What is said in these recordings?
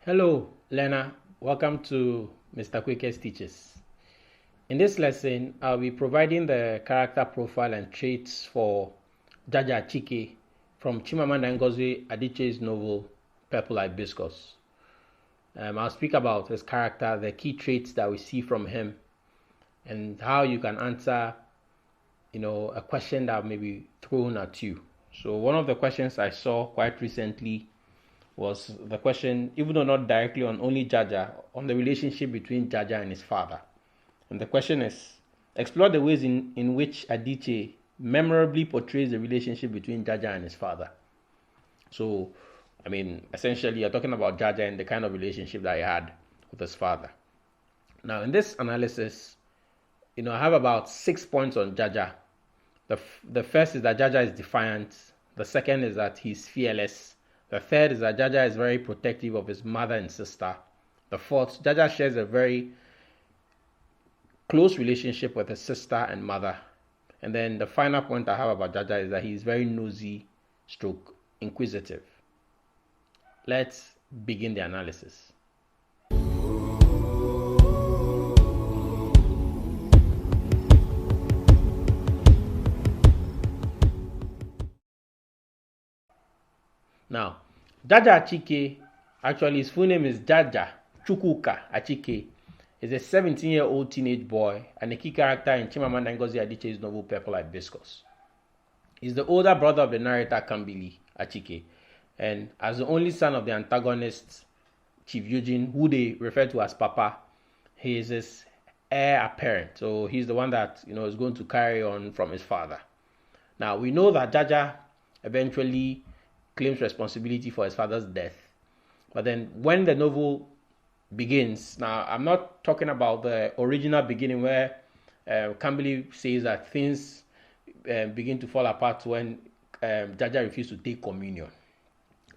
Hello, learner. Welcome to Mr. Quaker's Teachers. In this lesson, I'll be providing the character profile and traits for Jaja Achike from Chimamanda Ngozi Adichie's novel Purple Hibiscus. I'll speak about his character, the key traits that we see from him, and how you can answer, a question that may be thrown at you. So one of the questions I saw quite recently was the question, even though not directly on only Jaja, on the relationship between Jaja and his father. And the question is, explore the ways in which Adichie memorably portrays the relationship between Jaja and his father. So, essentially, you're talking about Jaja and the kind of relationship that he had with his father. Now, in this analysis, I have about 6 points on Jaja. The first is that Jaja is defiant. The second is that he's fearless. The third is that Jaja is very protective of his mother and sister. The fourth, Jaja shares a very close relationship with his sister and mother. And then the final point I have about Jaja is that he is very nosy stroke inquisitive. Let's begin the analysis. Now, Jaja Achike, actually his full name is Jaja Achike, is a 17-year-old teenage boy and a key character in Chimamanda Ngozi Adichie's novel Purple Hibiscus. He's the older brother of the narrator Kambili Achike, and as the only son of the antagonist Chief Eugene, who they refer to as Papa, he is his heir apparent. So he's the one that is going to carry on from his father. Now we know that Jaja eventually claims responsibility for his father's death. But then when the novel begins, now I'm not talking about the original beginning where Kambili says that things begin to fall apart when Jaja refused to take communion.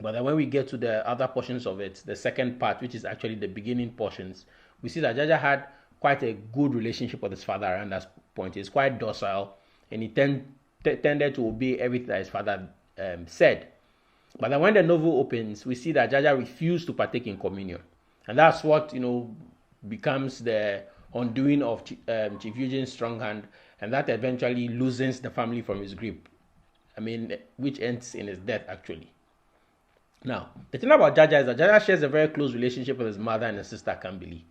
But then when we get to the other portions of it, the second part, which is actually the beginning portions, we see that Jaja had quite a good relationship with his father around that point. He's quite docile, and he tended to obey everything that his father said. But then when the novel opens, we see that Jaja refused to partake in communion. And that's what, becomes the undoing of Chief Eugene's strong hand. And that eventually loosens the family from his grip. Which ends in his death, actually. Now, the thing about Jaja is that Jaja shares a very close relationship with his mother and his sister Kambili,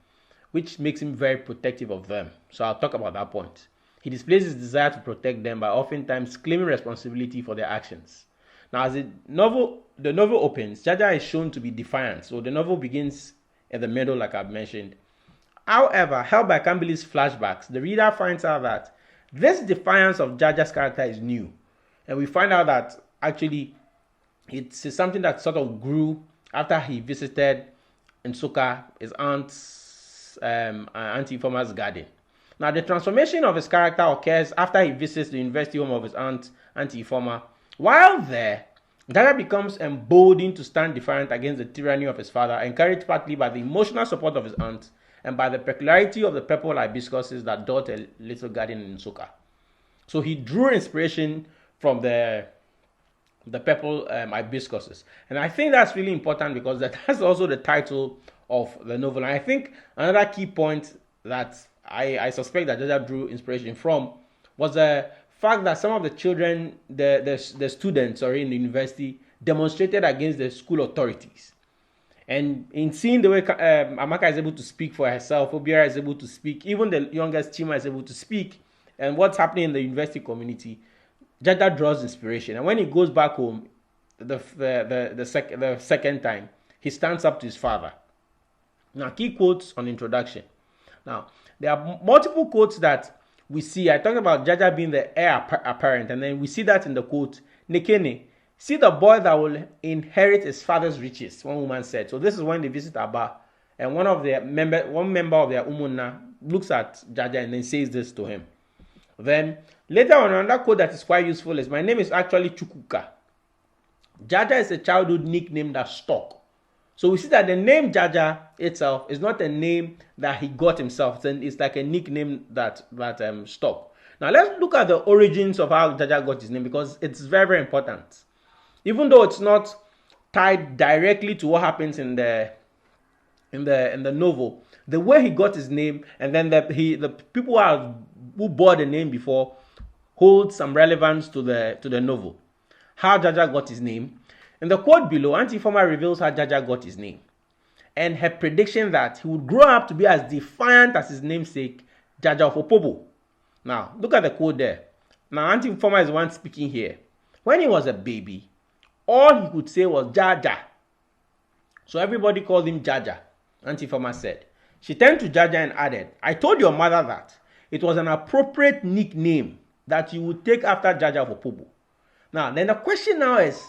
which makes him very protective of them. So I'll talk about that point. He displays his desire to protect them by oftentimes claiming responsibility for their actions. Now, as the novel opens, Jaja is shown to be defiant. So the novel begins in the middle, like I've mentioned. However, helped by Kambili's flashbacks, the reader finds out that this defiance of Jaja's character is new. And we find out that actually it's something that sort of grew after he visited Nsukka, his aunt's Auntie Ifoma's garden. Now, the transformation of his character occurs after he visits the university home of his aunt, Auntie Ifoma. While there, Jaja becomes emboldened to stand defiant against the tyranny of his father, encouraged partly by the emotional support of his aunt and by the peculiarity of the purple hibiscuses that dot a little garden in Nsukka. So he drew inspiration from the purple hibiscuses. And I think that's really important because that's also the title of the novel. And I think another key point that I suspect that Jaja drew inspiration from was the fact that some of the children, the students in the university, demonstrated against the school authorities. And in seeing the way Amaka is able to speak for herself, Obiara is able to speak, even the youngest Chima is able to speak, and what's happening in the university community, Jaja draws inspiration. And when he goes back home the second time, he stands up to his father. Now, key quotes on introduction. Now, there are multiple quotes that we see. I talked about Jaja being the heir apparent, and then we see that in the quote, Nekene, see the boy that will inherit his father's riches, one woman said. So this is when they visit Abba, and one member of their Umunna looks at Jaja and then says this to him. Then later on, another quote that is quite useful is, my name is actually Chukuka. Jaja is a childhood nickname that stuck. So we see that the name Jaja itself is not a name that he got himself. It's like a nickname that stuck. Now let's look at the origins of how Jaja got his name, because it's very, very important. Even though it's not tied directly to what happens in the in the novel, the way he got his name, and then the people who bore the name before hold some relevance to the novel. How Jaja got his name. In the quote below, Auntie Ifeoma reveals how Jaja got his name, and her prediction that he would grow up to be as defiant as his namesake, Jaja of Opobo. Now, look at the quote there. Now, Auntie Ifeoma is the one speaking here. When he was a baby, all he could say was Jaja. So everybody called him Jaja, Auntie Ifeoma said. She turned to Jaja and added, I told your mother that it was an appropriate nickname that you would take after Jaja of Opobo. Now, then the question now is,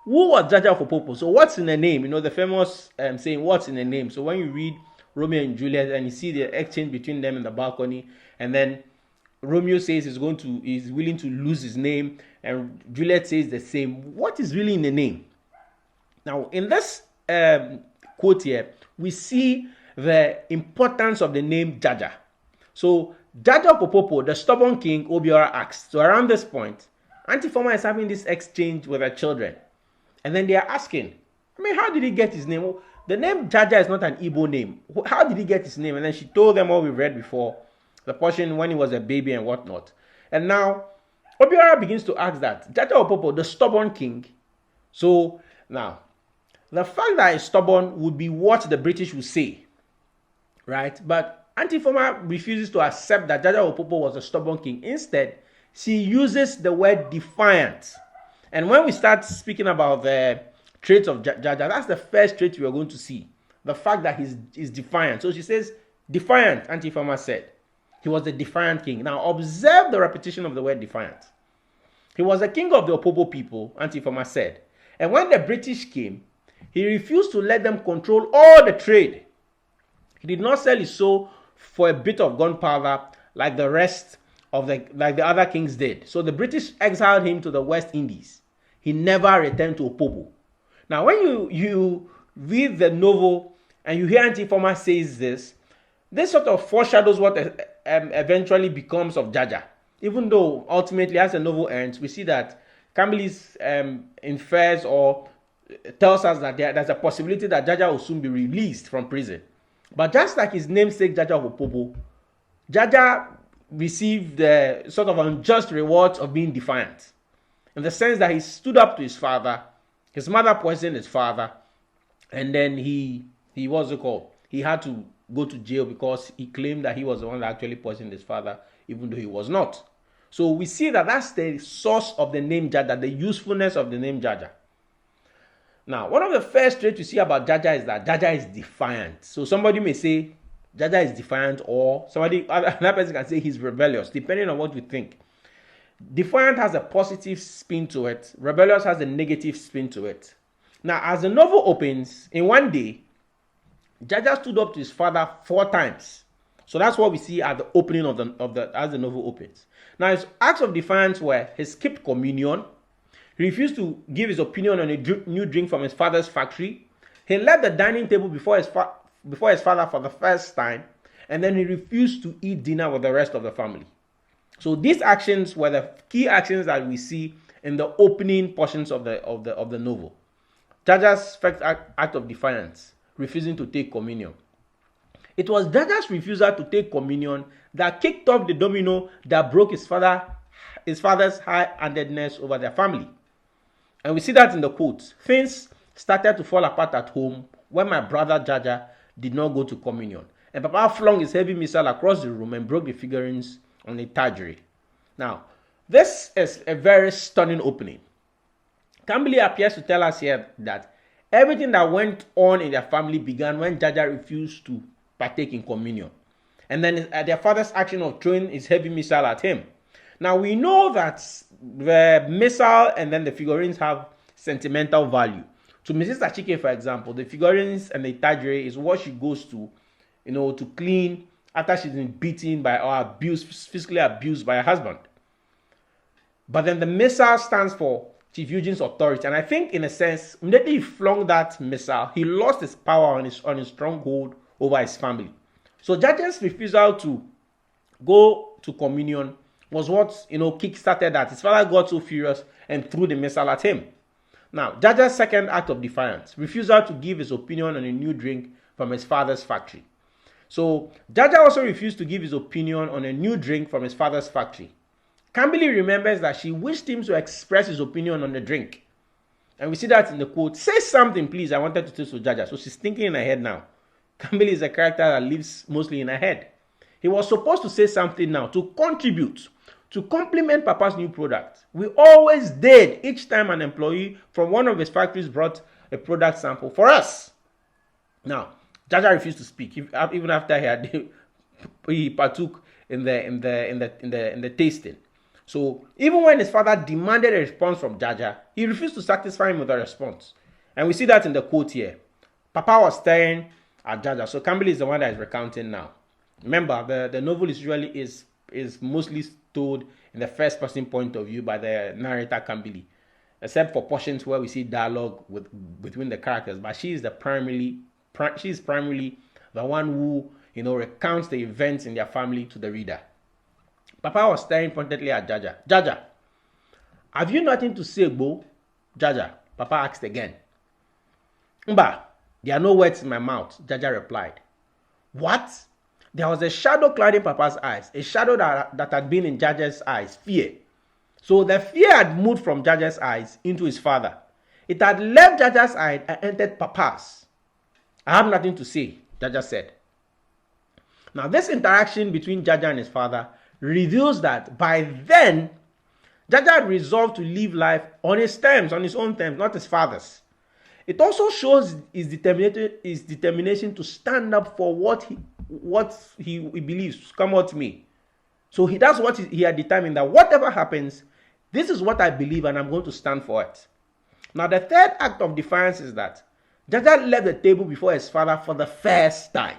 who was Jaja of Opobo? So what's in the name? You know, the famous saying, what's in the name? So when you read Romeo and Juliet and you see the exchange between them in the balcony, and then Romeo says he's willing to lose his name, and Juliet says the same. What is really in the name? Now, in this quote here, we see the importance of the name Jaja. So, Jaja of Opobo, the stubborn king, Obiora asked. So, around this point, Auntie Ifeoma is having this exchange with her children. And then they are asking, how did he get his name? The name Jaja is not an Igbo name. How did he get his name? And then she told them what we read before, the portion when he was a baby and whatnot. And now, Obiora begins to ask that, Jaja of Opobo, the stubborn king. So, now, the fact that he's stubborn would be what the British would say, right? But Auntie Ifeoma refuses to accept that Jaja of Opobo was a stubborn king. Instead, she uses the word defiant. And when we start speaking about the traits of Jaja, that's the first trait we are going to see. The fact that he's defiant. So she says, defiant, Auntie Ifeoma said. He was the defiant king. Now, observe the repetition of the word defiant. He was the king of the Opobo people, Auntie Ifeoma said. And when the British came, he refused to let them control all the trade. He did not sell his soul for a bit of gunpowder like the rest of the other kings did. So the British exiled him to the West Indies. He never returned to Opobo. Now, when you read the novel and you hear Auntie Ifeoma says this sort of foreshadows what eventually becomes of Jaja. Even though ultimately, as the novel ends, we see that Kambilis infers or tells us that there's a possibility that Jaja will soon be released from prison. But just like his namesake Jaja of Opobo, Jaja received the sort of unjust rewards of being defiant. In the sense that he stood up to his father, his mother poisoned his father, and then he what's it called? He had to go to jail because he claimed that he was the one that actually poisoned his father, even though he was not. So we see that that's the source of the name Jaja, the usefulness of the name Jaja. Now, one of the first traits you see about Jaja is that Jaja is defiant. So somebody may say Jaja is defiant, or another person can say he's rebellious, depending on what you think. Defiant has a positive spin to it. Rebellious has a negative spin to it. Now, as the novel opens, in one day, Jaja stood up to his father 4 times. So that's what we see at the opening as the novel opens. Now, his acts of defiance were he skipped communion. He refused to give his opinion on a new drink from his father's factory. He left the dining table before his father for the first time, and then he refused to eat dinner with the rest of the family. So these actions were the key actions that we see in the opening portions of the novel. Jaja's first act of defiance, refusing to take communion. It was Jaja's refusal to take communion that kicked off the domino that broke his father's high-handedness over their family. And we see that in the quotes. Things started to fall apart at home when my brother Jaja did not go to communion. And Papa flung his heavy missile across the room and broke the figurines on the etagerie. Now, this is a very stunning opening. Kambili appears to tell us here that everything that went on in their family began when Jaja refused to partake in communion. And then their father's action of throwing his heavy missile at him. Now, we know that the missile and then the figurines have sentimental value. To Mrs. Achike, for example, the figurines and the etagerie is what she goes to, to clean after she's been beaten by or physically abused by her husband. But then the missile stands for Chief Eugene's authority. And I think, in a sense, immediately he flung that missile, he lost his power on his stronghold over his family. So Jaja's refusal to go to communion was what, kick-started that. His father got so furious and threw the missile at him. Now, Jaja's second act of defiance, refusal to give his opinion on a new drink from his father's factory. So Jaja also refused to give his opinion on a new drink from his father's factory. Kambili remembers that she wished him to express his opinion on the drink. And we see that in the quote, "Say something, please. I wanted to tell to Jaja." So she's thinking in her head now. Kambili is a character that lives mostly in her head. He was supposed to say something now to contribute, to complement Papa's new product. We always did each time an employee from one of his factories brought a product sample for us. Now, Jaja refused to speak, even after he partook in the tasting. So even when his father demanded a response from Jaja, he refused to satisfy him with a response. And we see that in the quote here. Papa was staring at Jaja. So Kambili is the one that is recounting now. Remember, the novel is usually is mostly told in the first person point of view by the narrator Kambili, except for portions where we see dialogue between the characters. But she is primarily the one who recounts the events in their family to the reader. Papa was staring pointedly at Jaja. "Jaja, have you nothing to say, Bo?" "Jaja," Papa asked again. "Mba, there are no words in my mouth," Jaja replied. "What?" There was a shadow clouding Papa's eyes, a shadow that had been in Jaja's eyes, fear. So the fear had moved from Jaja's eyes into his father. It had left Jaja's eyes and entered Papa's. "I have nothing to say," Jaja said. Now this interaction between Jaja and his father reveals that by then, Jaja had resolved to live life on his terms, on his own terms, not his father's. It also shows his determination to stand up for what he believes, come what may. So that's what he had determined, that whatever happens, this is what I believe and I'm going to stand for it. Now the third act of defiance is that Jaja left the table before his father for the first time.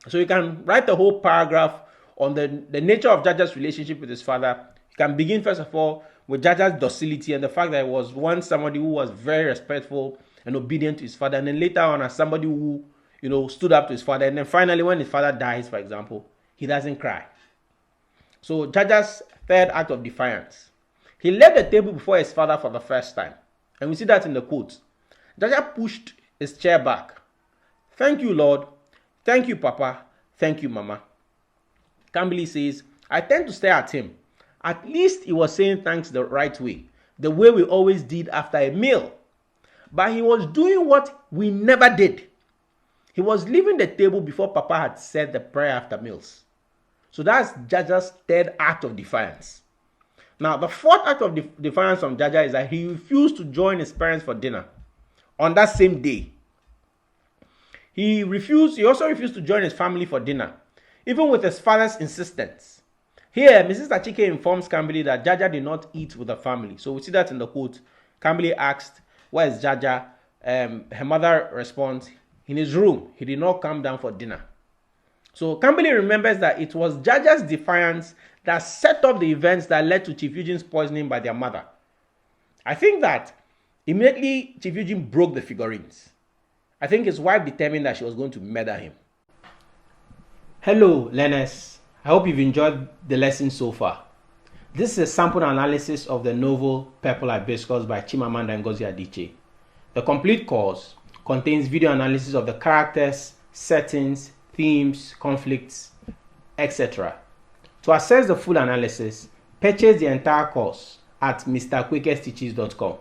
So you can write the whole paragraph on the nature of Jaja's relationship with his father. You can begin first of all with Jaja's docility and the fact that he was once somebody who was very respectful and obedient to his father, and then later on as somebody who stood up to his father, and then finally when his father dies, for example, he doesn't cry. So Jaja's third act of defiance. He left the table before his father for the first time, and we see that in the quote. Jaja pushed his chair back. "Thank you, Lord. Thank you, Papa. Thank you, Mama." Kambili says, "I tend to stare at him. At least he was saying thanks the right way, the way we always did after a meal. But he was doing what we never did. He was leaving the table before Papa had said the prayer after meals." So that's Jaja's third act of defiance. Now, the fourth act of defiance from Jaja is that he refused to join his parents for dinner on that same day. He also refused to join his family for dinner, even with his father's insistence. Here, Mrs. Achike informs Kambili that Jaja did not eat with the family. So we see that in the quote. Kambili asked, "Where is Jaja?" Her mother responds, "In his room. He did not come down for dinner." So Kambili remembers that it was Jaja's defiance that set up the events that led to Chief Eugene's poisoning by their mother. I think that immediately Chief Eugene broke the figurines. I think his wife determined that she was going to murder him. Hello, learners. I hope you've enjoyed the lesson so far. This is a sample analysis of the novel Purple Hibiscus by Chimamanda Ngozi Adichie. The complete course contains video analysis of the characters, settings, themes, conflicts, etc. To access the full analysis, purchase the entire course at mrquakersteaches.com.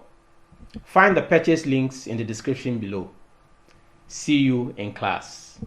Find the purchase links in the description below. See you in class.